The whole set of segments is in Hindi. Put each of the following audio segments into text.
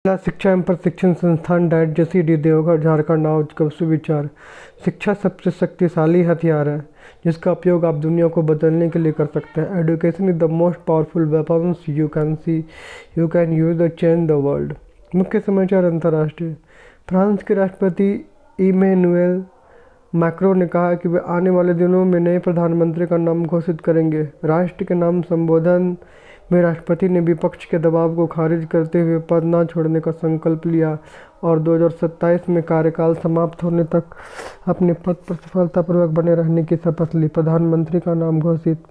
जिला शिक्षा एवं प्रशिक्षण संस्थान डाइट जसीडीह देवघर झारखंड आओ का सुविचार। शिक्षा सबसे शक्तिशाली हथियार है जिसका उपयोग आप दुनिया को बदलने के लिए कर सकते हैं। Education is the most powerful weapons you can use the change the world. मुख्य समाचार अंतर्राष्ट्रीय। फ्रांस के राष्ट्रपति इमैनुएल मैक्रों ने कहा कि वे आने वाले दिनों में नए प्रधानमंत्री का नाम घोषित करेंगे। राष्ट्र के नाम संबोधन में राष्ट्रपति ने विपक्ष के दबाव को खारिज करते हुए पद न छोड़ने का संकल्प लिया और 2027 में कार्यकाल समाप्त होने तक अपने पद पर सफलतापूर्वक बने रहने की शपथ ली। प्रधानमंत्री का नाम घोषित।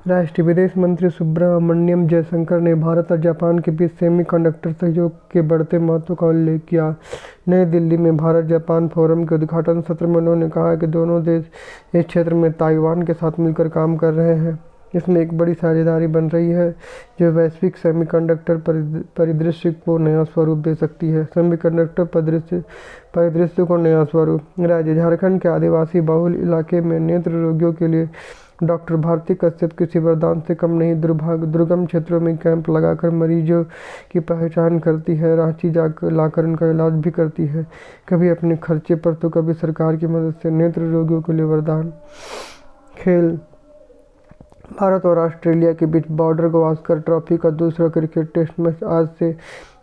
राष्ट्रीय विदेश मंत्री सुब्रमण्यम जयशंकर ने भारत और जापान के बीच सेमीकंडक्टर सहयोग के बढ़ते महत्व का उल्लेख किया। नई दिल्ली में भारत जापान फोरम के उद्घाटन सत्र में उन्होंने कहा कि दोनों देश इस क्षेत्र में ताइवान के साथ मिलकर काम कर रहे हैं। इसमें एक बड़ी साझेदारी बन रही है जो वैश्विक सेमीकंडक्टर परिदृश्य को नया स्वरूप दे सकती है। सेमीकंडक्टर परिदृश्य को नया स्वरूप। राज्य झारखंड के आदिवासी बहुल इलाके में नेत्र रोगियों के लिए डॉक्टर भारती कश्यप किसी वरदान से कम नहीं दुर्गम क्षेत्रों में कैंप लगाकर मरीजों की पहचान करती है, रांची लाकर उनका इलाज भी करती है, कभी अपने खर्चे पर तो कभी सरकार की मदद से। नेत्र रोगियों के लिए वरदान। खेल। भारत और ऑस्ट्रेलिया के बीच बॉर्डर गावस्कर ट्रॉफी का दूसरा क्रिकेट टेस्ट मैच आज से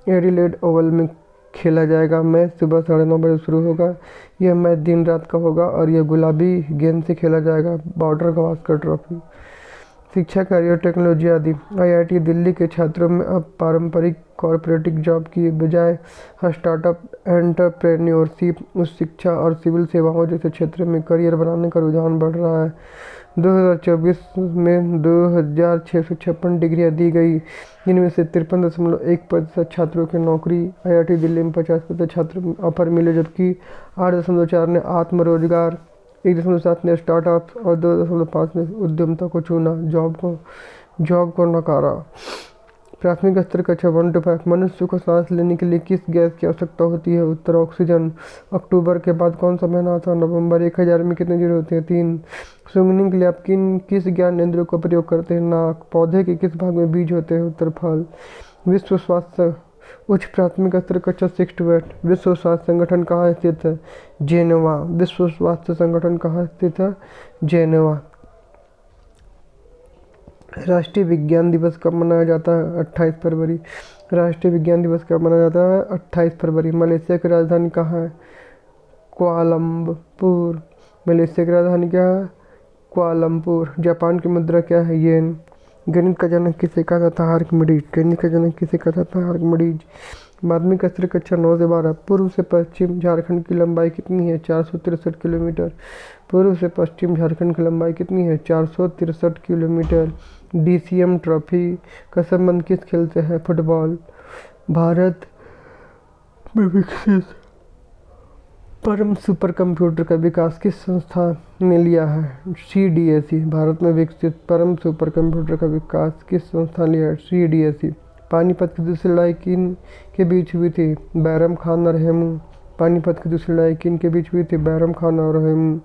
एडिलेड ओवल में खेला जाएगा। मैच सुबह 9:30 बजे शुरू होगा। यह मैच दिन रात का होगा और यह गुलाबी गेंद से खेला जाएगा। Border Gavaskar trophy. शिक्षा, करियर, टेक्नोलॉजी आदि। आईआईटी दिल्ली के छात्रों में अब पारंपरिक कॉरपोरेट जॉब की बजाय स्टार्टअप, एंटरप्रेन्योरशिप, उच्च शिक्षा और सिविल सेवाओं जैसे क्षेत्र में करियर बनाने का रुझान बढ़ रहा है। 2024 में 2656 डिग्रियां दी गई, जिनमें से 53.1% छात्रों की नौकरी। आईआईटी दिल्ली में 50% छात्रों को ऑफर मिले, जबकि 8.4 ने आत्मरोजगार, 1.7 ने स्टार्टअप और 2.5 ने उद्यमता को चुना, जॉब को नकारा। प्राथमिक स्तर कक्षा 1 to 5। मनुष्य को सांस लेने के लिए किस गैस की आवश्यकता होती है? उत्तर ऑक्सीजन। अक्टूबर के बाद कौन सा महीना आता है? नवंबर। 1000 में कितने जीरो होते हैं? 3। सूंघने के लिए आप किस ज्ञानेंद्रिय का प्रयोग करते हैं? नाक। पौधे के किस भाग में बीज होते हैं? उत्तर फल। विश्व स्वास्थ्य उच्च प्राथमिक स्तर कक्षा 6 to 8। विश्व स्वास्थ्य संगठन कहाँ स्थित है? जेनेवा। विश्व स्वास्थ्य संगठन कहाँ स्थित है? जेनेवा। राष्ट्रीय विज्ञान दिवस कब मनाया जाता है? 28 फरवरी। राष्ट्रीय विज्ञान दिवस कब मनाया जाता है? 28 फरवरी। मलेशिया की राजधानी कहाँ है? कुआलालंपुर। मलेशिया की राजधानी क्या है? कुआलालंपुर। जापान की मुद्रा क्या है? येन। गणित का जनक किसे कहा जाता है? आर्किमिडीज। गणित का जनक किसे कहा जाता है? आर्किमिडीज। माध्यमिक स्तर कक्षा 9 से 12। पूर्व से पश्चिम झारखंड की लंबाई कितनी है? 463 किलोमीटर। पूर्व से पश्चिम झारखंड की लंबाई कितनी है? 463 किलोमीटर। डीसीएम ट्रॉफी का संबंध किस खेल से है? फुटबॉल। भारत में विकसित परम सुपर कंप्यूटर का विकास किस संस्था ने लिया है? CDSE। भारत में विकसित परम सुपर कंप्यूटर का विकास किस संस्था ने लिया है? CDSE। पानीपत की दूसरी लड़ाई किन के बीच हुई थी? बैरम खान और हेमू। पानीपत की दूसरी लड़ाई किन के बीच हुई थी? बैरम खान और हेमू।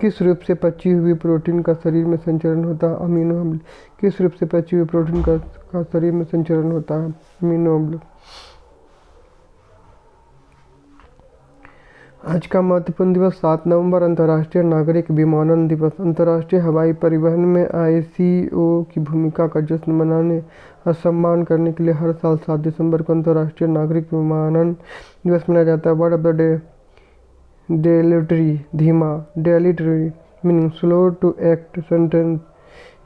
किस रूप से पची हुई प्रोटीन का शरीर में संचरण होता है? अमीनो अम्ल। किस रूप से पची हुई प्रोटीन का शरीर में संचरण होता है? अमीनो अम्ल। आज का महत्वपूर्ण दिवस 7 नवंबर अंतर्राष्ट्रीय नागरिक विमानन दिवस। अंतर्राष्ट्रीय हवाई परिवहन में ICAO की भूमिका का जश्न मनाने और सम्मान करने के लिए हर साल 7 दिसंबर को अंतर्राष्ट्रीय नागरिक विमानन दिवस मनाया जाता है। Word of the day dilatory, धीमा। Dilatory meaning slow to act. Sentence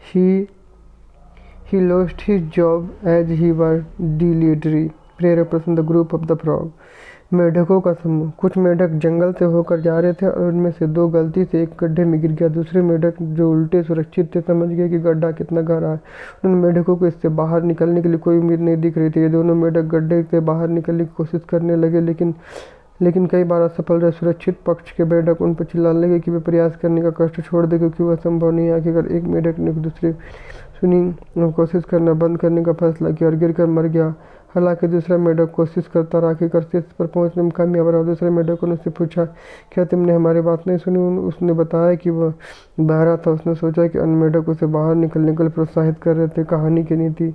he lost his job as he was dilatory. Prayer प्रश्न the group of the frog. मेढकों का समूह। कुछ मेढक जंगल से होकर जा रहे थे और उनमें से 2 गलती से एक गड्ढे में गिर गया। दूसरे मेढक जो उल्टे सुरक्षित थे समझ गए कि गड्ढा कितना गहरा है। उन मेढकों को इससे बाहर निकलने के लिए कोई उम्मीद नहीं दिख रही थी। ये दोनों मेढक गड्ढे से बाहर निकलने की कोशिश करने लगे, लेकिन कई बार असफल रहे। सुरक्षित पक्ष के मेढक उन पर चिल्लाने लगे कि वे प्रयास करने का कष्ट छोड़ दें क्योंकि वह संभव नहीं है। आखिरकार एक मेढक ने दूसरे सुनी और कोशिश करना बंद करने का फैसला किया और गिरकर मर गया। हालांकि दूसरा मेढक कोशिश करता रहा। आखिरकार शीर्ष पर पहुंचने में कामयाब रहा। दूसरे मेढक ने उससे पूछा, क्या तुमने हमारी बात नहीं सुनी? उसने बताया कि वह बहरा था। उसने सोचा कि अन्य मेढक उसे बाहर निकलने के लिए प्रोत्साहित कर रहे थे। कहानी की नीति।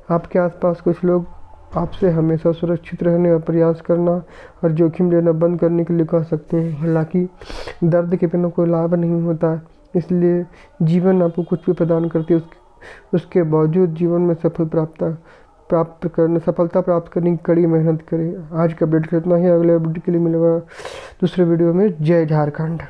आपके आसपास कुछ लोग आपसे हमेशा सुरक्षित रहने का प्रयास करना और जोखिम लेना बंद करने के लिए कह सकते हैं। हालांकि दर्द के बिना कोई लाभ नहीं होता है, इसलिए जीवन आपको कुछ भी प्रदान करती है, उसके बावजूद जीवन में सफलता प्राप्त करने की कड़ी मेहनत करें। आज का अपडेट इतना ही, अगले अपडेट के लिए मिलेगा दूसरे वीडियो में। जय झारखंड।